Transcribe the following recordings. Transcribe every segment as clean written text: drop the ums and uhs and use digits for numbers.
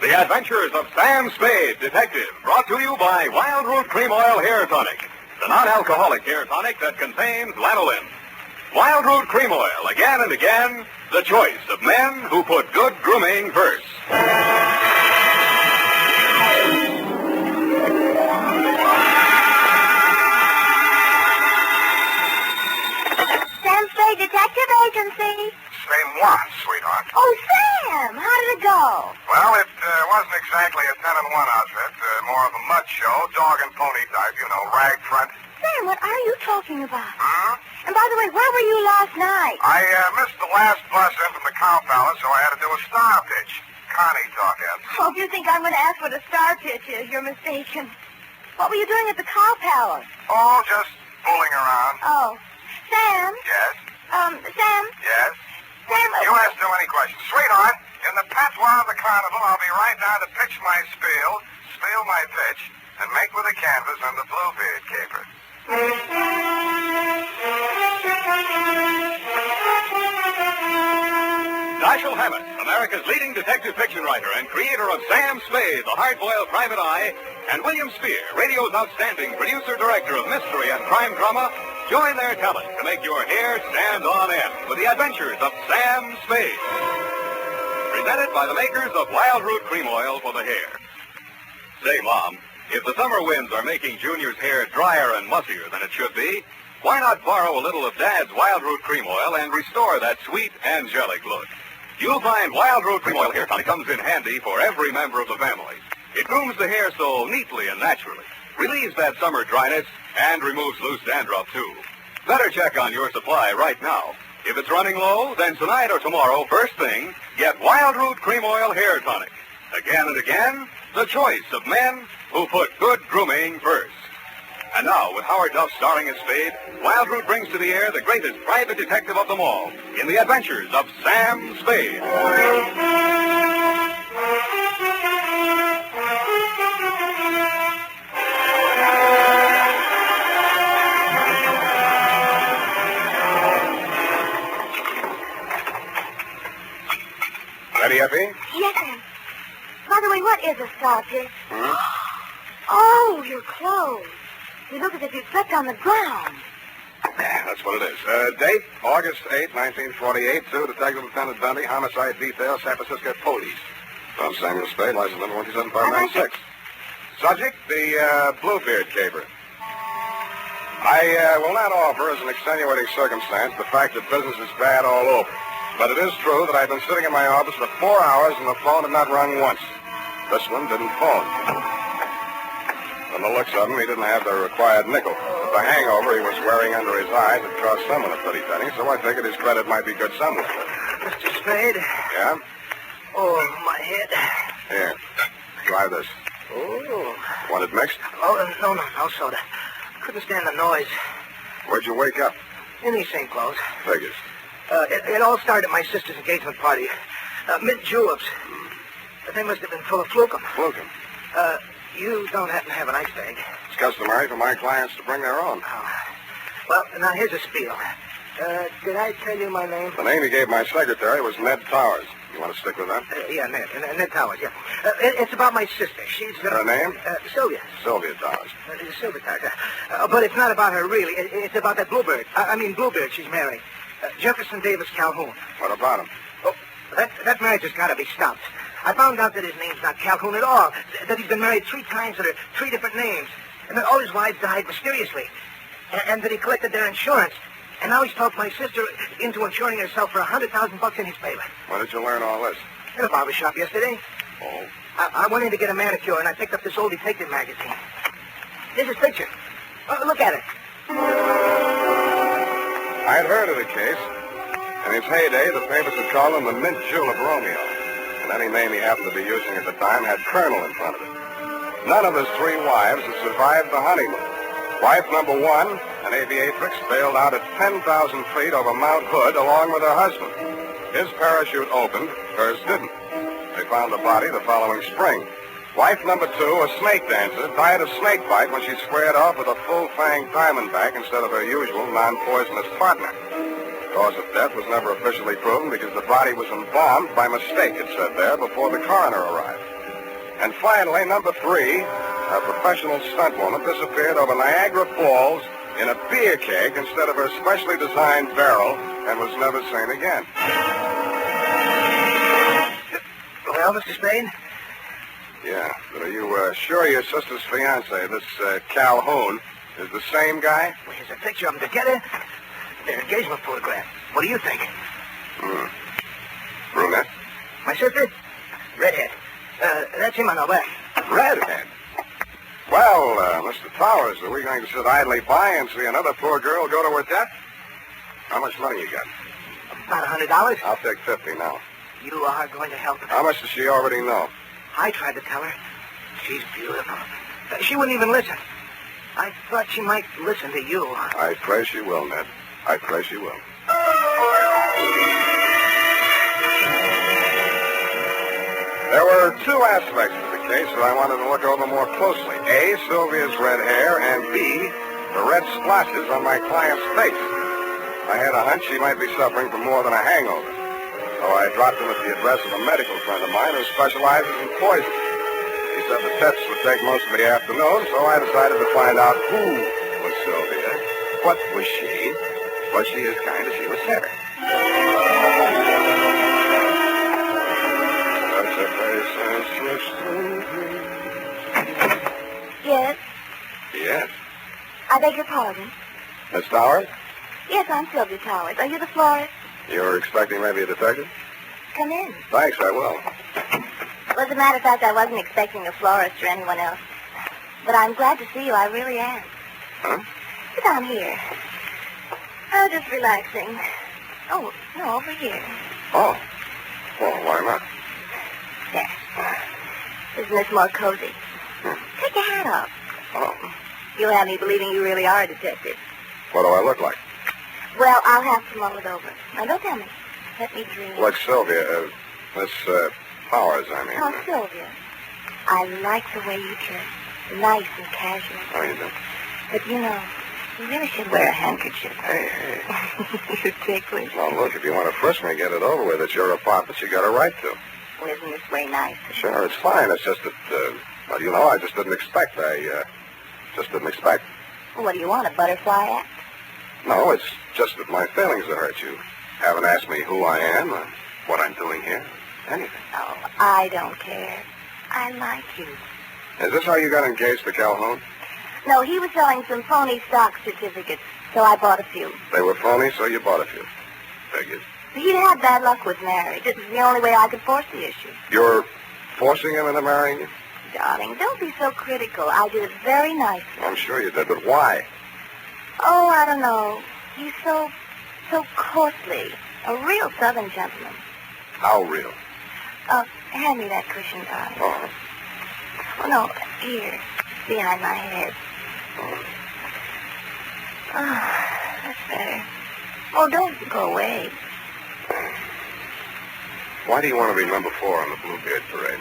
The Adventures of Sam Spade, Detective, brought to you by Wild Root Cream Oil Hair Tonic, the non-alcoholic hair tonic that contains lanolin. Wild Root Cream Oil, again and again, the choice of men who put good grooming first. Sam Spade Detective Agency. Say moi, sweetheart. Oh, Sam, how did it go? Well, it wasn't exactly a 10-in-1 outfit. More of a mud show, dog and pony type, rag front. Sam, what are you talking about? Hmm? And by the way, where were you last night? I missed the last bus in from the Cow Palace, so I had to do a star pitch. Connie talking. Oh, if you think I'm going to ask what a star pitch is, you're mistaken. What were you doing at the Cow Palace? Oh, just fooling around. Oh. Sam? Yes? Sam? Yes? Sam, You ask too many questions. Sweetheart, in the patois of the carnival, I'll be right down to pitch my spiel my pitch, and make with a canvas on the Bluebeard Caper. Dashiell Hammett, America's leading detective fiction writer and creator of Sam Spade, the hard-boiled private eye, and William Spear, radio's outstanding producer-director of mystery and crime drama, join their talent to make your hair stand on end with the adventures of Sam Spade. Presented by the makers of Wild Root Cream Oil for the hair. Say, Mom, if the summer winds are making Junior's hair drier and mussier than it should be, why not borrow a little of Dad's Wild Root Cream Oil and restore that sweet, angelic look? You'll find Wild Root Cream Oil Hair Tonic comes in handy for every member of the family. It grooms the hair so neatly and naturally, relieves that summer dryness, and removes loose dandruff, too. Better check on your supply right now. If it's running low, then tonight or tomorrow, first thing, get Wild Root Cream Oil Hair Tonic. Again and again, the choice of men who put good grooming first. And now, with Howard Duff starring as Spade, Wild Root brings to the air the greatest private detective of them all in the adventures of Sam Spade. Ready, Effie? Yes, Sam. By the way, what is a star pitch? Hmm? Oh, your clothes. You look as if you slept on the ground. That's what it is. Date, August 8, 1948, to Detective Lieutenant Dundee, Homicide Detail, San Francisco Police. From Samuel Spade, license number 127596. Subject, the Bluebeard Caper. I will not offer as an extenuating circumstance the fact that business is bad all over. But it is true that I've been sitting in my office for 4 hours and the phone had not rung once. This one didn't phone. From the looks of him, he didn't have the required nickel. But the hangover he was wearing under his eyes had cost someone a pretty penny, so I figured his credit might be good somewhere. Mr. Spade? Yeah? Oh, my head. Here. Try this. Oh. Want it mixed? Oh, no soda. Couldn't stand the noise. Where'd you wake up? In these same clothes. Figures. It all started at my sister's engagement party. Mint juleps. They must have been full of flukum. Flukum? You don't happen to have an ice bag? It's customary for my clients to bring their own. Oh. Well, now here's a spiel. Did I tell you my name? The name he gave my secretary was Ned Towers. You want to stick with that? Yeah, Ned Towers, yeah. It's about my sister. She's... Her name? Sylvia. Sylvia Towers. Sylvia Towers. But it's not about her, really. It's about that Bluebeard. Bluebeard she's married. Jefferson Davis Calhoun. What about him? Oh, that marriage has got to be stopped. I found out that his name's not Calhoun at all. That he's been married 3 times under 3 different names. And that all his wives died mysteriously. And that he collected their insurance. And now he's talked my sister into insuring herself for $100,000 in his favor. When did you learn all this? In a barber shop yesterday. Oh. I went in to get a manicure, and I picked up this old detective magazine. Here's his picture. Look at it. I had heard of the case. In its heyday, the papers had called him the Mint Julep Romeo. And any name he happened to be using at the time had Colonel in front of it. None of his 3 wives had survived the honeymoon. Wife number 1, an aviatrix, bailed out at 10,000 feet over Mount Hood along with her husband. His parachute opened, hers didn't. They found the body the following spring. Wife number 2, a snake dancer, died of snake bite when she squared off with a full-fanged diamondback instead of her usual non-poisonous partner. The cause of death was never officially proven because the body was embalmed by mistake, it said there, before the coroner arrived. And finally, number 3, a professional stunt woman disappeared over Niagara Falls in a beer keg instead of her specially designed barrel and was never seen again. Well, Mr. Spade? Yeah, but are you sure your sister's fiance, this Calhoun, is the same guy? Well, here's a picture of them together. Their engagement photograph. What do you think? Brunette? My sister? Redhead. That's him on our left. Redhead? Well, Mr. Towers, are we going to sit idly by and see another poor girl go to her death? How much money you got? About $100. I'll take 50 now. You are going to help her. How much does she already know? I tried to tell her. She's beautiful. She wouldn't even listen. I thought she might listen to you. I pray she will, Ned. I pray she will. There were 2 aspects to the case that I wanted to look over more closely. A, Sylvia's red hair, and B, the red splashes on my client's face. I had a hunch she might be suffering from more than a hangover. So I dropped him at the address of a medical friend of mine who specializes in poison. He said the tests would take most of the afternoon, so I decided to find out who was Sylvia, what was she, was she as kind as she was her. Yes? Yes. I beg your pardon. Miss Towers? Yes, I'm Sylvia Towers. Are you the florist? You're expecting maybe a detective? Come in. Thanks, I will. Well, as a matter of fact, I wasn't expecting a florist or anyone else. But I'm glad to see you. I really am. Huh? Sit down here. Oh, just relaxing. Oh, no, over here. Oh. Well, why not? There. Isn't this more cozy? Take your hat off. Oh. You'll have me believing you really are a detective. What do I look like? Well, I'll have to mull it over. Now, don't tell me. Let me dream. Like Sylvia, Miss Powers, I mean. Oh, Sylvia. I like the way you dress. Nice and casual. Oh, you do? But, you know, you really should wear a handkerchief. Hey. You're ticklish. Now, look, if you want to frisk me, get it over with. It's your apartment. You got a right to. Well, isn't this way nice? Sure, it's fine. It's just that, well, you know, I just didn't expect. Just didn't expect. Well, what do you want, a butterfly act? No, it's just that my feelings have hurt you. Haven't asked me who I am or what I'm doing here. Anything. Oh, I don't care. I like you. Is this how you got engaged to Calhoun? No, he was selling some phony stock certificates, so I bought a few. They were phony, so you bought a few. Figured. He'd had bad luck with marriage. It was the only way I could force the issue. You're forcing him into marrying you? Darling, don't be so critical. I did it very nicely. I'm sure you did, but why? Oh, I don't know. He's so courtly. A real Southern gentleman. How real? Hand me that cushion, darling. Oh. Oh, no, here, behind my head. Oh, that's better. Oh, don't go away. Why do you want to be number 4 on the Bluebeard parade?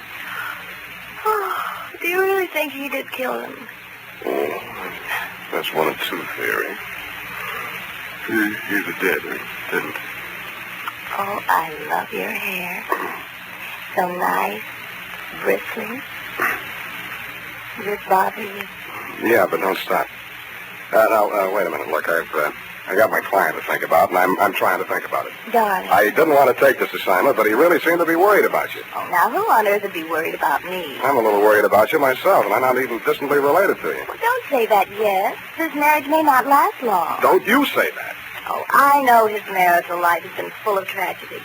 Oh, do you really think he did kill him? Oh, that's one of 2 theories. He's dead, didn't he? Oh, I love your hair. So nice, bristling. Does it bother you? Yeah, but don't stop. Now, wait a minute. Look, I got my client to think about, and I'm trying to think about it. Darling. I didn't want to take this assignment, but he really seemed to be worried about you. Oh, now, who on earth would be worried about me? I'm a little worried about you myself, and I'm not even distantly related to you. Well, don't say that yet. This marriage may not last long. Don't you say that. Oh, I know his marital life has been full of tragedy.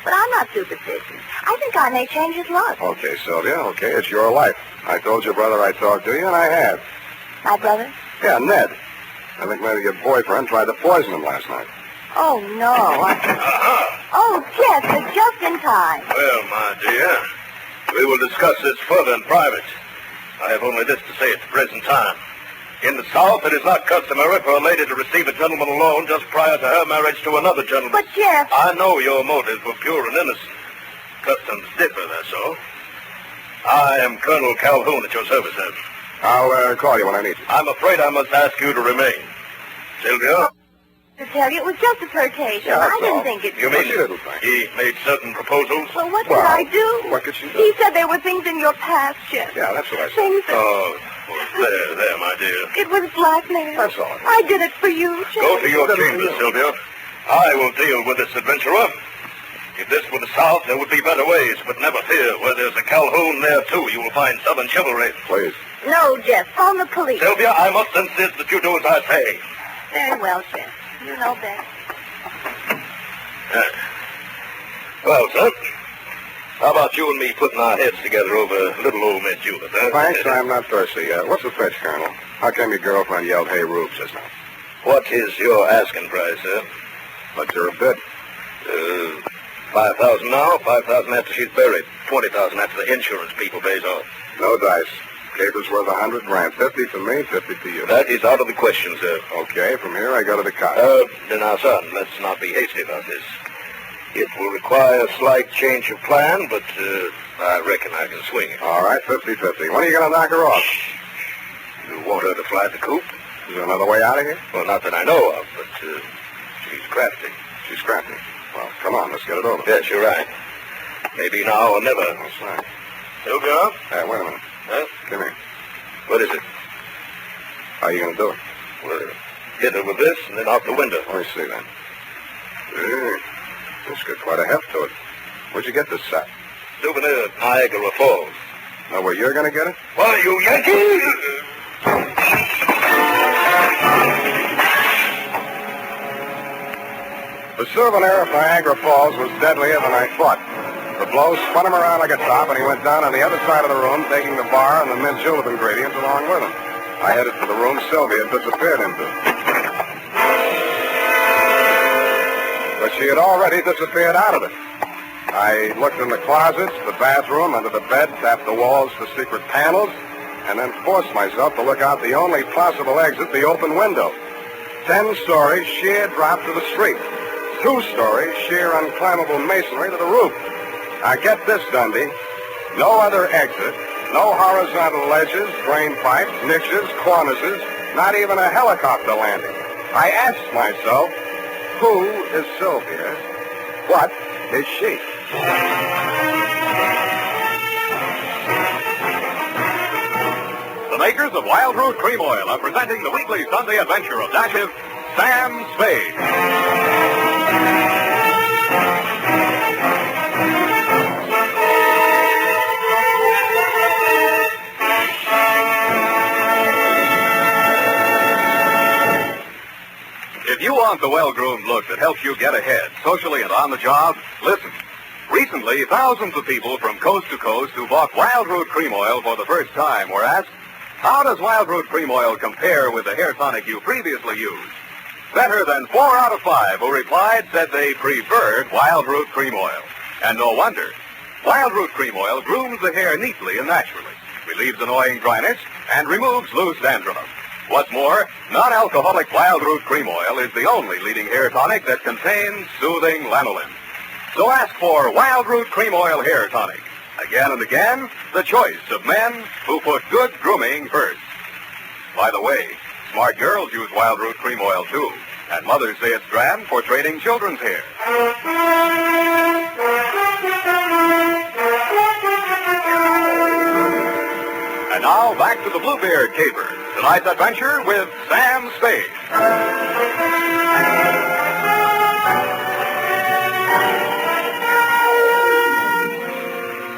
But I'm not superstitious. I think I may change his luck. Okay, Sylvia, okay, it's your life. I told your brother I'd talk to you, and I have. My brother? Yeah, Ned. I think maybe your boyfriend tried to poison him last night. Oh, no. Oh, Jeff, just in time. Well, my dear, we will discuss this further in private. I have only this to say at the present time. In the South, it is not customary for a lady to receive a gentleman alone just prior to her marriage to another gentleman. But, Jeff... I know your motives were pure and innocent. Customs differ, that's all. I am Colonel Calhoun at your service, sir. I'll call you when I need you. I'm afraid I must ask you to remain. Sylvia? To tell you, it was just a flirtation. Yeah, that's I didn't all. think it... You mean She didn't think. he made certain proposals? Well, what Well, could I do? what could she do? He said there were things in your past, Jeff. Yeah, that's what I said. Things that... Oh, well, there, my dear. It was blackmail. That's all. I did it for you, Jeff. Go to your chambers, Sylvia. I will deal with this adventurer. If this were the South, there would be better ways, but never fear. Where there's a Calhoun, there, too, you will find Southern chivalry. Please. No, Jeff. Phone the police. Sylvia, I must insist that you do as I say. Very well, Jeff. You know best. Well, sir, how about you and me putting our heads together over little old Miss Judith, huh? Thanks, I'm not thirsty yet. What's the fetch, Colonel? How come your girlfriend yelled, "Hey, Rube," just now? What is your asking price, sir? What's your bid? 5,000 now, 5,000 after she's buried, 20,000 after the insurance people pays off. No dice. Caper's worth $100,000. 50 for me, 50 to you. That is out of the question, sir. Okay, from here I go to the car. Now, son, let's not be hasty about this. It will require a slight change of plan, but I reckon I can swing it. All right, 50-50. When are you going to knock her off? You want her to fly the coop? Is there another way out of here? Well, not that I know of, but she's crafty. She's scrappy. Well, come on, let's get it over. Yes, you're right. Maybe now or never. That's right. Sylvia? Hey, wait a minute. Huh? Come here. What is it? How are you going to do it? Well, hit her with this and then out the window. Let me see then. It's got quite a heft to it. Where'd you get this set? Souvenir of Niagara Falls. Know where you're going to get it? Why, you Yankee! The souvenir of Niagara Falls was deadlier than I thought. The blow spun him around like a top, and he went down on the other side of the room, taking the bar and the mint julep ingredients along with him. I headed for the room Sylvia had disappeared into. But she had already disappeared out of it. I looked in the closets, the bathroom, under the bed, tapped the walls for secret panels, and then forced myself to look out the only possible exit, the open window. 10 stories, sheer drop to the street. 2 stories, sheer unclimbable masonry to the roof. Now get this, Dundee. No other exit, no horizontal ledges, drain pipes, niches, cornices, not even a helicopter landing. I asked myself, who is Sylvia? What is she? The makers of Wild Root Cream Oil are presenting the weekly Sunday adventure of Detective Sam Spade. If you want the well-groomed look that helps you get ahead, socially and on the job, listen. Recently, thousands of people from coast to coast who bought Wild Root Cream Oil for the first time were asked, how does Wild Root Cream Oil compare with the hair tonic you previously used? Better than 4 out of 5 who replied said they preferred Wild Root Cream Oil. And no wonder. Wild Root Cream Oil grooms the hair neatly and naturally, relieves annoying dryness, and removes loose dandruff. What's more, non-alcoholic Wild Root Cream Oil is the only leading hair tonic that contains soothing lanolin. So ask for Wild Root Cream Oil Hair Tonic. Again and again, the choice of men who put good grooming first. By the way, smart girls use Wild Root Cream Oil too, and mothers say it's grand for training children's hair. And now, back to the Bluebeard Caper. Tonight's adventure with Sam Spade.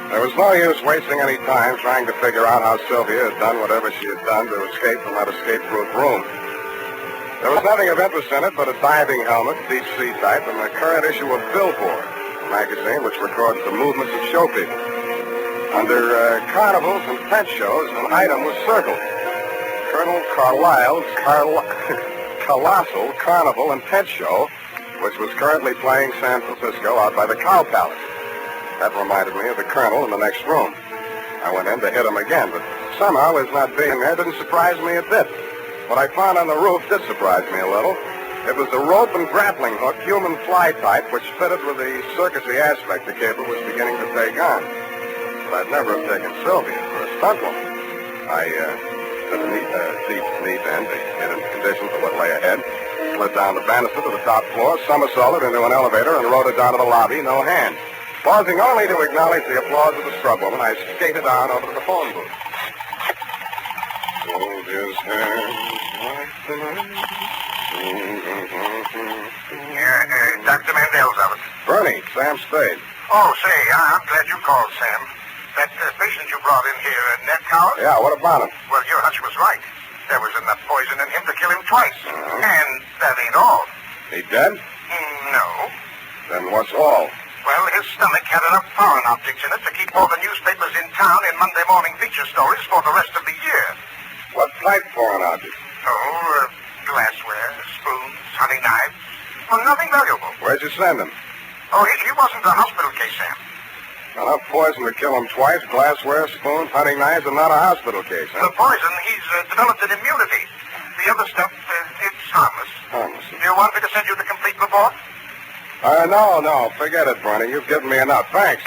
There was no use wasting any time trying to figure out how Sylvia had done whatever she had done to escape from that escape-proof room. There was nothing of interest in it but a diving helmet, deep sea type, and the current issue of Billboard, a magazine which records the movements of show people. Under carnivals and pet shows, an item was circled. Colonel Carlisle's Colossal Carnival and Pet Show, which was currently playing San Francisco out by the Cow Palace. That reminded me of the Colonel in the next room. I went in to hit him again, but somehow his not being there didn't surprise me a bit. What I found on the roof did surprise me a little. It was the rope and grappling hook human fly type which fitted with the circusy aspect the Caper was beginning to take on. But I'd never have taken Sylvia for a stunt woman. I to the seat's knee bend to get into condition for what lay ahead. Slid down the banister to the top floor, somersaulted into an elevator, and rode it down to the lobby, no hands. Pausing only to acknowledge the applause of the scrubwoman, I skated on over to the phone booth. Hold his hands like the night. Dr. Mandel's office. Bernie, Sam Spade. Oh, say, I'm glad you called, Sam. That patient you brought in here, Ned Coward? Yeah, what about him? Well, your hunch was right. There was enough poison in him to kill him twice. And that ain't all. He dead? No. Then what's all? Well, his stomach had enough foreign objects in it to keep all the newspapers in town in Monday morning feature stories for the rest of the year. What type foreign objects? Oh, glassware, spoons, hunting knives. Well, nothing valuable. Where'd you send him? Oh, he wasn't a hospital case, Sam. Enough poison to kill him twice, glassware, spoons, hunting knives, and not a hospital case, huh? The poison, he's developed an immunity. The other stuff, it's harmless. Harmless. Do you want me to send you the complete report? No. Forget it, Bernie. You've given me enough. Thanks.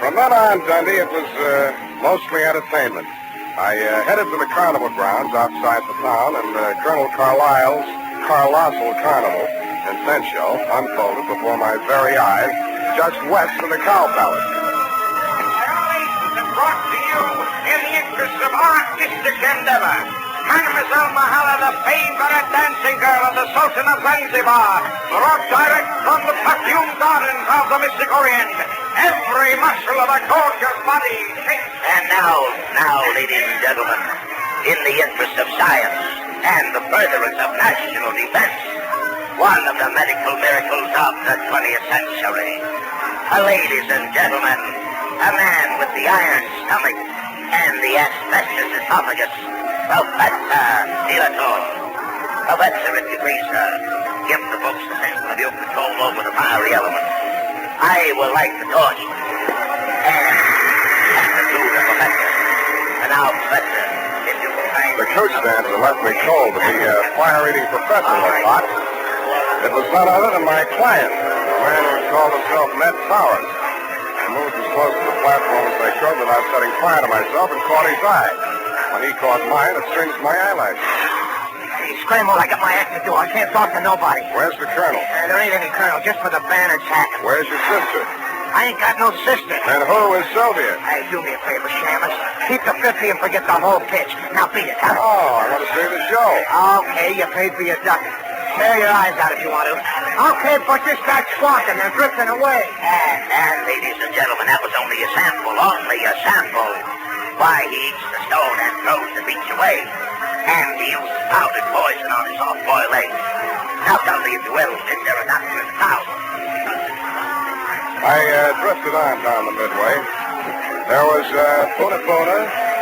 From then on, Dundee, it was mostly entertainment. I headed to the carnival grounds outside the town, and Colonel Carlisle's Colossal Carnival in tent show unfolded before my very eyes just west of the Cow Palace. Brought to you in the interest of artistic endeavor. Mademoiselle Mahala, the favorite dancing girl of the Sultan of Zanzibar, brought direct from the perfumed gardens of the Mystic Orient. Every muscle of a gorgeous body. And now, ladies and gentlemen, in the interest of science and the furtherance of national defense, one of the medical miracles of the 20th century. Ladies and gentlemen, a man with the iron stomach and the asbestos esophagus, Professor Dilator. Professor, if you please, sir, give the folks the sense of your control over the fiery elements. I will light the torch. And to the professor. And now, Professor, if you will find... The coach dancer left me cold to be a fire-eating professor or not. It was none other than my client, a man who called himself Ned Powers. I moved as close to the platform as I could without setting fire to myself and caught his eye. When he caught mine, it singed my eyelashes. Hey, scramble, I got my act to do. I can't talk to nobody. Where's the colonel? There ain't any colonel, just for the banner tack. Where's your sister? I ain't got no sister. And who is Sylvia? Hey, do me a favor, Shamus. Keep the 50 and forget the whole pitch. Now beat it, huh? Oh, I want to see the show. Okay, you paid for your duck. Tear your eyes out if you want to. Okay, but you start squawking. They're drifting away. And ladies and gentlemen, that was only a sample. Why, he eats the stone and throws the beach away. And he uses powdered poison on his soft-boiled eggs. Now tell me, if you will, is there a doctor in the town? I drifted on down the midway. There was Puna,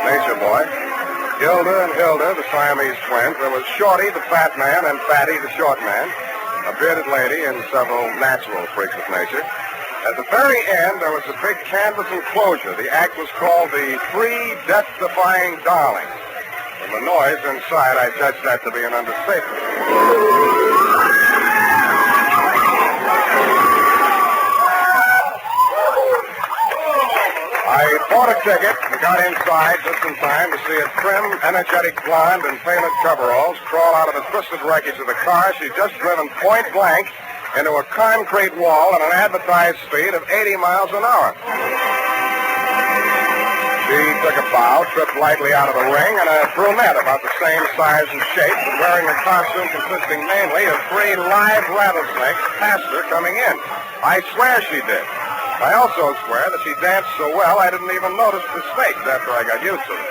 Nature Boy, Gilda and Hilda, the Siamese twins. There was Shorty, the fat man, and Fatty, the short man, a bearded lady, and several natural freaks of nature. At the very end, there was a big canvas enclosure. The act was called the Three Death-Defying Darlings. From the noise inside, I judged that to be an understatement. I bought a ticket and got inside just in time to see a trim, energetic blonde in tailored coveralls crawl out of the twisted wreckage of the car she'd just driven point blank into a concrete wall at an advertised speed of 80 miles an hour. She took a bow, tripped lightly out of the ring, and a brunette about the same size and shape, wearing a costume consisting mainly of 3 live rattlesnakes, passed her coming in. I swear she did. I also swear that she danced so well I didn't even notice the snakes after I got used to them.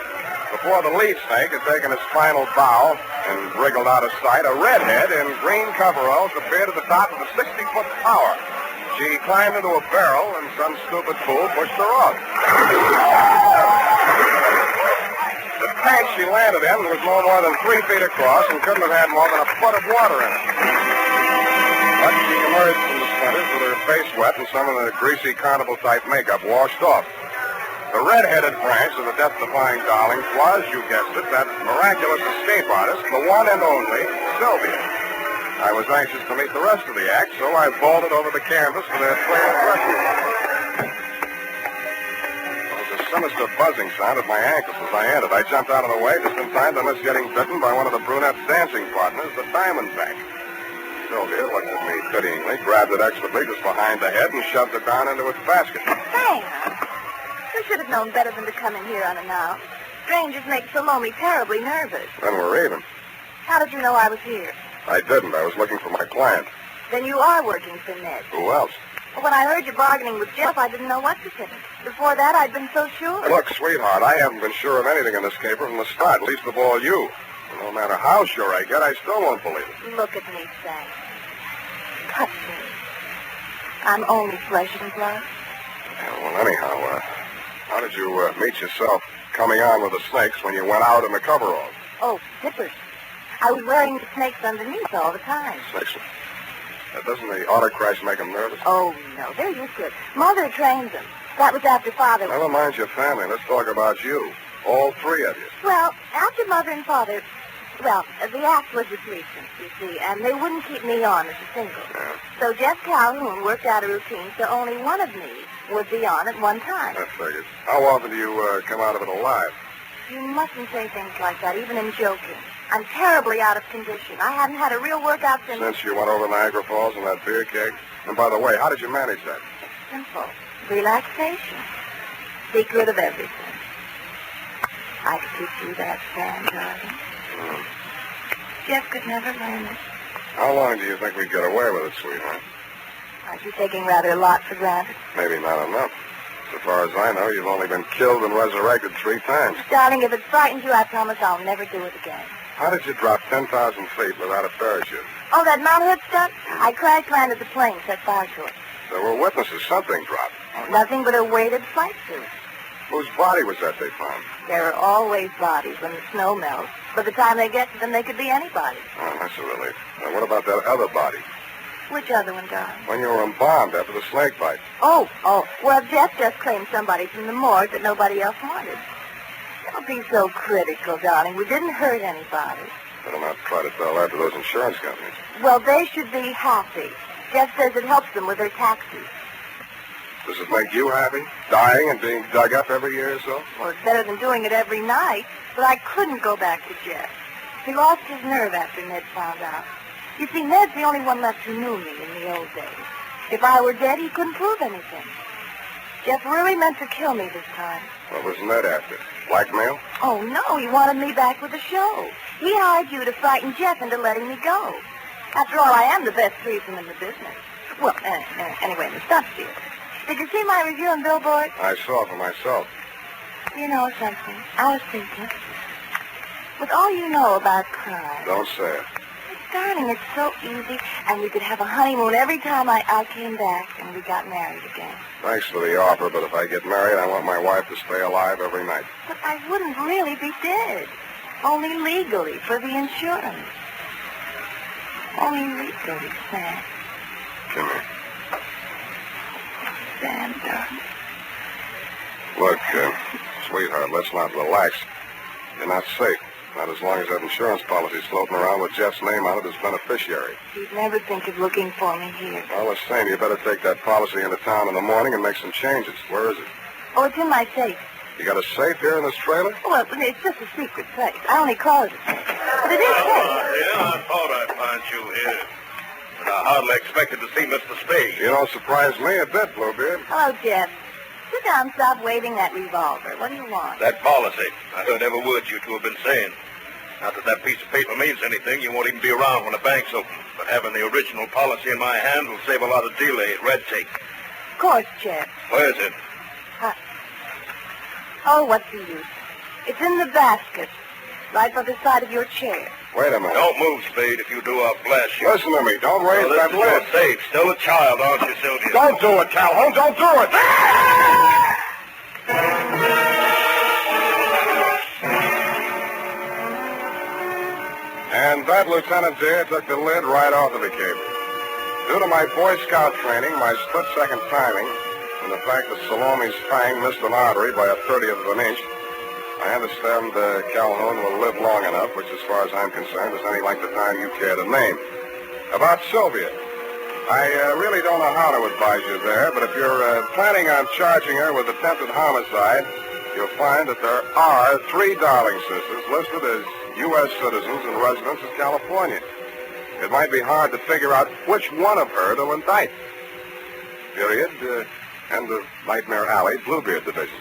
Before the lead snake had taken his final bow and wriggled out of sight, a redhead in green coveralls appeared at the top of a 60-foot tower. She climbed into a barrel, and some stupid fool pushed her off. The tank she landed in was no more than 3 feet across and couldn't have had more than a foot of water in it. But she emerged from the splinters with her face wet and some of the greasy carnival-type makeup washed off. The red-headed branch of the death-defying darlings was, you guessed it, that miraculous escape artist, the one and only Sylvia. I was anxious to meet the rest of the act, so I vaulted over the canvas for their trail of rescue. sinister buzzing sound at my ankles as I entered. I jumped out of the way just in time to miss getting bitten by one of the brunette's dancing partners, the Diamondback. Sylvia looked at me pityingly, grabbed it expertly just behind the head, and shoved it down into its basket. Thanks. You should have known better than to come in here unannounced. Strangers make Salome terribly nervous. Then we're even. How did you know I was here? I didn't. I was looking for my client. Then you are working for Ned. Who else? Well, when I heard you bargaining with Jeff, I didn't know what to think. Before that, I'd been so sure. Look, sweetheart, I haven't been sure of anything in this caper from the start, least of all you. No matter how sure I get, I still won't believe it. Look at me, Sam. Touch me. I'm only flesh and blood. Yeah, well, anyhow, how did you meet yourself coming on with the snakes when you went out in the coveralls? Oh, zippers. I was wearing the snakes underneath all the time. Snakes? Doesn't the auto crash make them nervous? Oh, no, they're used to it. Mother trained them. That was after Father. Never mind your family. Let's talk about you. All three of you. Well, after Mother and Father, the act was a threesome, you see, and they wouldn't keep me on as a single. Yeah. So Jeff Calhoun worked out a routine so only one of me would be on at one time. That figures. How often do you come out of it alive? You mustn't say things like that, even in joking. I'm terribly out of condition. I haven't had a real workout Since you went over Niagara Falls in that beer keg? And by the way, how did you manage that? Simple. Relaxation. Secret of everything. I could teach you that, Sam, darling. Jeff could never learn it. How long do you think we'd get away with it, sweetheart? Aren't you taking rather a lot for granted? Maybe not enough. So far as I know, you've only been killed and resurrected 3 times. Darling, if it frightens you, I promise I'll never do it again. How did you drop 10,000 feet without a parachute? Oh, that Mount Hood stunt? I crash landed the plane, set fire to it. There were witnesses. Something dropped. Oh, nothing but a weighted flight suit. Whose body was that they found? There are always bodies when the snow melts. By the time they get to them, they could be anybody. Oh, that's a relief. Now, what about that other body? Which other one, darling? When you were embalmed after the snake bite. Oh. Well, Jeff just claimed somebody from the morgue that nobody else wanted. Don't be so critical, darling. We didn't hurt anybody. Better not try to tell that to those insurance companies. Well, they should be happy. Jeff says it helps them with their taxes. Does it make you happy? Dying and being dug up every year or so? Well, it's better than doing it every night. But I couldn't go back to Jeff. He lost his nerve after Ned found out. You see, Ned's the only one left who knew me in the old days. If I were dead, he couldn't prove anything. Jeff really meant to kill me this time. What was Ned after? Blackmail? Oh, no, he wanted me back with the show. He hired you to frighten Jeff into letting me go. After all, I am the best threesome in the business. Well, anyway, in the stunt field. Did you see my review on Billboard? I saw for myself. You know something? I was thinking. With all you know about crime... Don't say it. Darling, it's so easy, and we could have a honeymoon every time I came back and we got married again. Thanks for the offer, but if I get married, I want my wife to stay alive every night. But I wouldn't really be dead. Only legally, for the insurance. Only legally, Sam. Come here. Sam, darling. Look, sweetheart, let's not relax. You're not safe. Not as long as that insurance policy's floating around with Jeff's name on it as beneficiary. He'd never think of looking for me here. All the same, you better take that policy into town in the morning and make some changes. Where is it? Oh, it's in my safe. You got a safe here in this trailer? Well, it's just a secret place. I only close it. But it is safe. Yeah, I thought I'd find you here. But I hardly expected to see Mr. Spade. You don't surprise me a bit, Bluebeard. Hello, Jeff. Sit down, stop waving that revolver. What do you want? That policy. I heard every word you two have been saying. Not that that piece of paper means anything. You won't even be around when the bank's open. But having the original policy in my hand will save a lot of delay, red tape. Of course, Jeff. Where is it? Oh, what's the use? It's in the basket, right by the side of your chair. Wait a minute. Don't move, Spade. If you do, I'll blast you. Listen to me. Don't raise Well, that this is your lid. safe. Still a child, aren't you, Sylvia? Don't do it, Calhoun. Don't do it. And that, Lieutenant Deere, took the lid right off of the caper. Due to my Boy Scout training, my split-second timing, and the fact that Salome's fang missed an artery by a 30th of an inch, I understand Calhoun will live long enough, which, as far as I'm concerned, is any length of time you care to name. About Sylvia, I really don't know how to advise you there, but if you're planning on charging her with attempted homicide, you'll find that there are 3 Darling sisters listed as U.S. citizens and residents of California. It might be hard to figure out which one of her to indict. Period. End of Nightmare Alley, Bluebeard Division.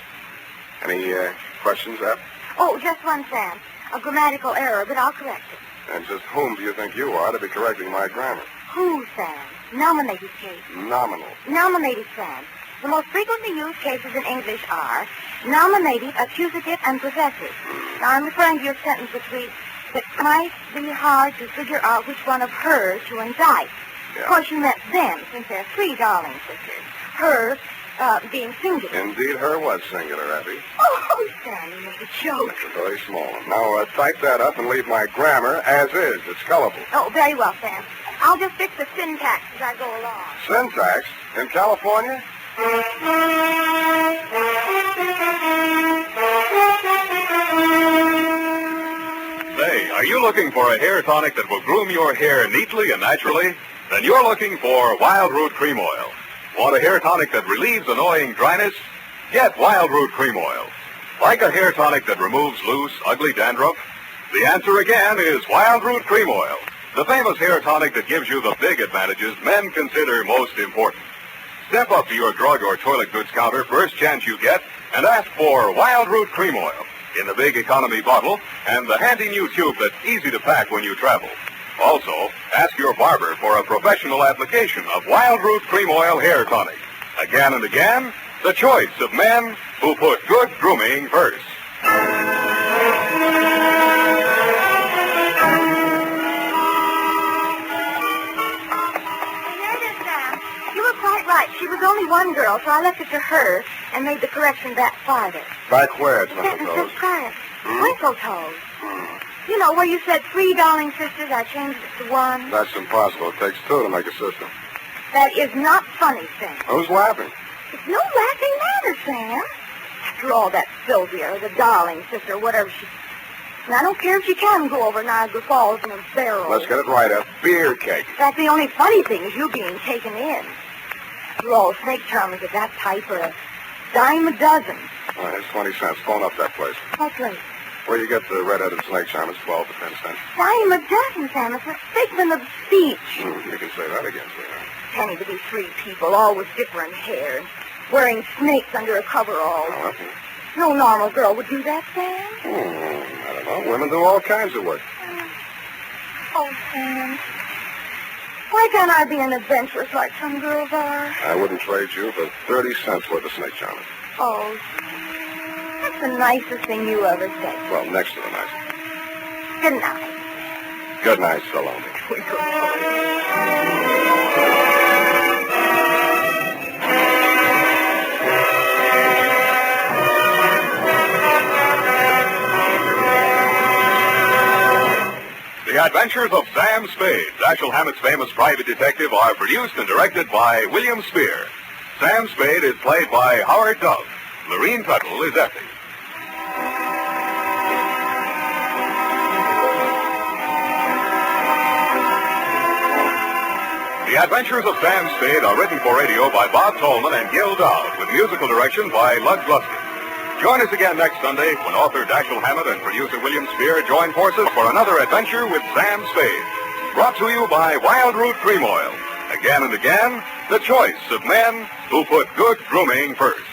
Any questions, Ed? Oh, just one, Sam. A grammatical error, but I'll correct it. And just whom do you think you are to be correcting my grammar? Who, Sam? Nominated case. Nominal. Nominated, Sam. The most frequently used cases in English are nominative, accusative, and possessive. Now, I'm referring to your sentence which reads, it might be hard to figure out which one of her to indict. Yeah. Of course, you meant them, since there are 3 Darling sisters. Her being singular. Indeed, her was singular, Abby. Oh, Sam, you made a joke. It's a very small one. Now, type that up and leave my grammar as is. It's gullible. Oh, very well, Sam. I'll just fix the syntax as I go along. Syntax? In California? Say, are you looking for a hair tonic that will groom your hair neatly and naturally? Then you're looking for Wild Root Cream Oil. Want a hair tonic that relieves annoying dryness? Get Wild Root Cream Oil. Like a hair tonic that removes loose, ugly dandruff? The answer again is Wild Root Cream Oil, the famous hair tonic that gives you the big advantages men consider most important. Step up to your drug or toilet goods counter first chance you get and ask for Wild Root Cream Oil in the big economy bottle and the handy new tube that's easy to pack when you travel. Also, ask your barber for a professional application of Wild Root Cream Oil Hair Tonic. Again and again, the choice of men who put good grooming first. You were quite right. She was only one girl, so I left it to her and made the correction back farther. Back where, The sentence Twinkle says prior. Twinkle toes. You know, where you said 3 Darling sisters, I changed it to 1. That's impossible. It takes 2 to make a system. That is not funny, Sam. Who's laughing? It's no laughing matter, Sam. After all, that Sylvia, or the Darling sister, whatever she... And I don't care if she can go over Niagara Falls in a barrel. Let's get it right. A beer cake. That's the only funny thing is you being taken in. After all, snake charmers of that type are a dime a dozen. All right, here's 20 cents. Phone up that place. What place? Where you get the red-headed snake charmers, 12 to 10 cents. Dime a dozen, Sam. It's a figment of speech. You can say that again, sweetheart. Penny to be 3 people, all with different hair, and wearing snakes under a coverall. Oh, No normal girl would do that, Sam. I don't know. Women do all kinds of work. Oh, Sam. Why can't I be an adventuress like some girls are? I wouldn't trade you for 30 cents worth of snake charmers. Oh, that's the nicest thing you ever said. Well, next to the nicest. Good night. Good night, Salome. The Adventures of Sam Spade, Dashiell Hammett's famous private detective, are produced and directed by William Spear. Sam Spade is played by Howard Dove. Lorene Tuttle is Effie. The Adventures of Sam Spade are written for radio by Bob Tolman and Gil Dowd, with musical direction by Lud Gluskin. Join us again next Sunday when author Dashiell Hammett and producer William Spear join forces for another adventure with Sam Spade. Brought to you by Wild Root Cream Oil. Again and again, the choice of men who put good grooming first.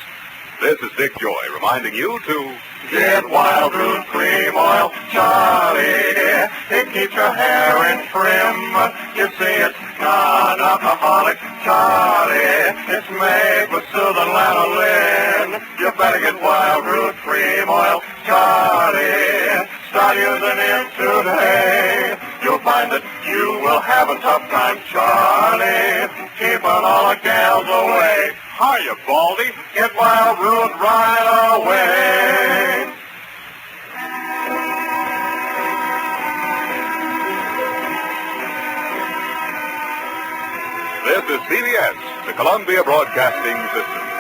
This is Dick Joy reminding you to get Wild Root Cream Oil, Charlie dear. It keeps your hair in trim. You see, it's non-alcoholic, Charlie. It's made with soothing lanolin. You better get Wild Root Cream Oil, Charlie. Start using it today. You'll find that you will have a tough time, Charlie. Keeping all the gals away. Hiya, Baldy. Get Wild Root right away. This is CBS, the Columbia Broadcasting System.